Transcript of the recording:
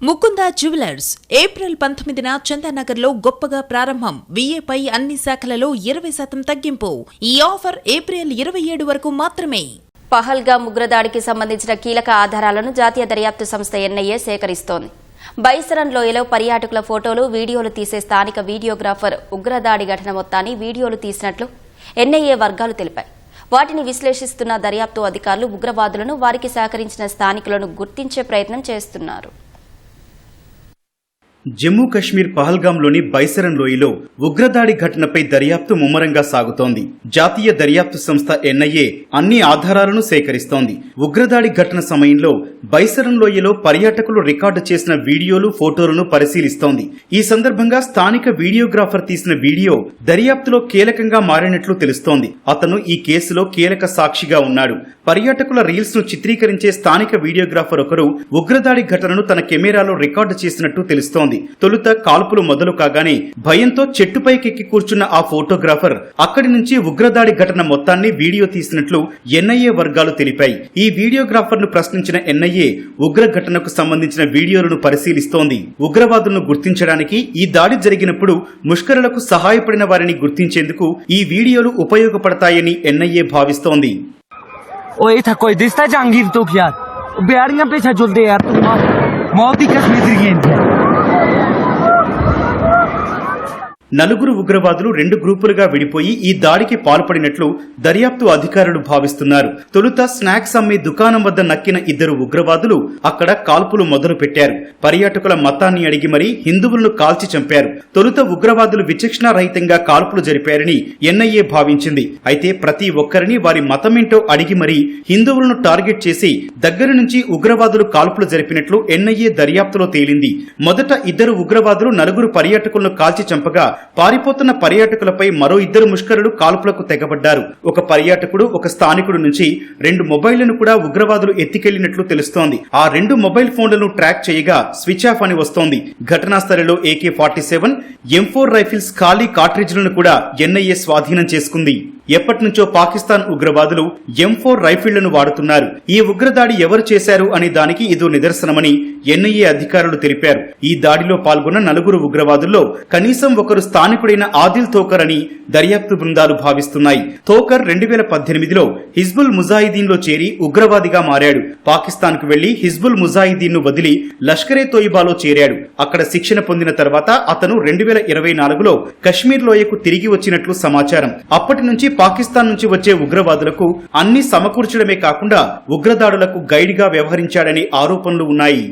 Mukunda jewellers April 19న చందానగర్లో గొప్పగా ప్రారంభం. విఏపై అన్ని శాఖలలో 20% తగ్గింపు. ఈ ఆఫర్ ఏప్రిల్ 27 వరకు మాత్రమే. పహల్గామ్ ఉగ్రదాడికి సంబంధించిన కీలక ఆధారాలను జాతీయ దర్యాప్తు సంస్థ ఎన్ఐఏ సేకరిస్తోంది. బైసరన్ లోయలో పర్యాటకుల ఫోటోలు, వీడియోలు తీసే స్థానిక వీడియోగ్రాఫర్ ఉగ్రదాడి ఘటన మొత్తాన్ని వీడియోలు తీసినట్లు ఎన్ఐఏ వర్గాలు తెలిపాయి. వాటిని విశ్లేషిస్తున్న దర్యాప్తు అధికారులు ఉగ్రవాదులను, వారికి సహకరించిన స్థానికులను గుర్తించే ప్రయత్నం చేస్తున్నారు. జమ్మూ కశ్మీర్ పహల్గాంలోని బైసరన్ లోయలో ఉగ్రదాడి ఘటనపై దర్యాప్తు ముమ్మరంగా సాగుతోంది. జాతీయ దర్యాప్తు సంస్థ ఎన్ఐఏ అన్ని ఆధారాలను సేకరిస్తోంది. ఉగ్రదాడి ఘటన సమయంలో బైసరన్ లోయలో పర్యాటకులు రికార్డు చేసిన వీడియోలు, ఫోటోలను పరిశీలిస్తోంది. ఈ సందర్భంగా స్థానిక వీడియోగ్రాఫర్ తీసిన వీడియో దర్యాప్తులో కీలకంగా మారినట్లు తెలుస్తోంది. అతను ఈ కేసులో కీలక సాక్షిగా ఉన్నాడు. పర్యాటకుల రీల్స్ ను చిత్రీకరించే స్థానిక వీడియోగ్రాఫర్ ఒకరు ఉగ్రదాడి ఘటనను తన కెమెరాలో రికార్డు చేసినట్టు తెలుస్తోంది. తొలుత కాల్పులు మొదలు కాగానే భయంతో చెట్టుపైకెక్కి కూర్చున్న ఆ ఫోటోగ్రాఫర్ అక్కడి నుంచి ఉగ్రదాడి ఘటన మొత్తాన్ని వీడియో తీసినట్లు ఎన్ఐఏ వర్గాలు తెలిపాయి. ఈ వీడియోగ్రాఫర్ ను ప్రశ్నించిన ఎన్ఐఏ ఉగ్ర ఘటనకు సంబంధించిన వీడియోలను పరిశీలిస్తోంది. ఉగ్రవాదులను గుర్తించడానికి ఈ దాడి జరిగినప్పుడు ముష్కరులకు సహాయపడిన వారిని గుర్తించేందుకు ఈ వీడియోలు ఉపయోగపడతాయని ఎన్ఐఏ భావిస్తోంది. जहांगीर तो यार बिहारियां पीछे चलते यार मौत ही कश्मीर की నలుగురు ఉగ్రవాదులు 2 గ్రూపులుగా విడిపోయి ఈ దాడికి పాల్పడినట్లు దర్యాప్తు అధికారులు భావిస్తున్నారు. తొలుత స్నాక్స్ అమ్మే దుకాణం వద్ద నక్కిన 2 ఉగ్రవాదులు అక్కడ కాల్పులు మొదలు పెట్టారు. పర్యాటకుల మతాన్ని అడిగి మరీ హిందువులను కాల్చి చంపారు. తొలుత ఉగ్రవాదులు విచక్షణారహితంగా కాల్పులు జరిపారని ఎన్ఐఏ భావించింది. అయితే ప్రతి ఒక్కరిని వారి మతమేంటో అడిగి మరీ హిందువులను టార్గెట్ చేసి దగ్గర నుంచి ఉగ్రవాదులు కాల్పులు జరిపినట్లు ఎన్ఐఏ దర్యాప్తులో తేలింది. మొదట 2 ఉగ్రవాదులు 4 పర్యాటకులను కాల్చి చంపగా పారిపోతున్న పర్యాటకులపై మరో 2 ముష్కరులు కాల్పులకు తెగబడ్డారు. ఒక పర్యాటకుడు, ఒక స్థానికుడు నుంచి 2 మొబైళ్లను కూడా ఉగ్రవాదులు ఎత్తికెళ్లినట్లు తెలుస్తోంది. ఆ 2 మొబైల్ ఫోన్లను ట్రాక్ చేయగా స్విచ్ ఆఫ్ అని వస్తోంది. ఘటనా స్థలిలో AK-47, M4 రైఫిల్స్ ఖాళీ కార్ట్రిడ్జ్లను కూడా ఎన్ఐఏ స్వాధీనం చేసుకుంది. ఎప్పటినుంచో పాకిస్తాన్ ఉగ్రవాదులు M4 రైఫిళ్లను వాడుతున్నారు. ఈ ఉగ్రదాడి ఎవరు చేశారు అనే దానికి ఇదో నిదర్శనమని ఎన్ఐఏ అధికారులు తెలిపారు. ఈ దాడిలో పాల్గొన్న 4 ఉగ్రవాదుల్లో కనీసం ఒకరు స్థానికుడైన ఆదిల్ థోకర్ అని దర్యాప్తు బృందాలు భావిస్తున్నాయి. థోకర్ 2018లో హిజ్బుల్ ముజాహిదీన్ లో చేరి ఉగ్రవాదిగా మారాడు. పాకిస్తాన్ కు వెళ్లి హిజ్బుల్ ముజాహిదీన్ ను వదిలి లష్కరే తోయిబాలో చేరాడు. అక్కడ శిక్షణ పొందిన తర్వాత అతను 2024లో కశ్మీర్ లోయకు తిరిగి వచ్చినట్లు సమాచారం. అప్పటి నుంచి పాకిస్తాన్ నుంచి వచ్చే ఉగ్రవాదులకు అన్ని సమకూర్చడమే కాకుండా ఉగ్రదాడులకు గైడ్ గా వ్యవహరించాడనే ఆరోపణలు ఉన్నాయి.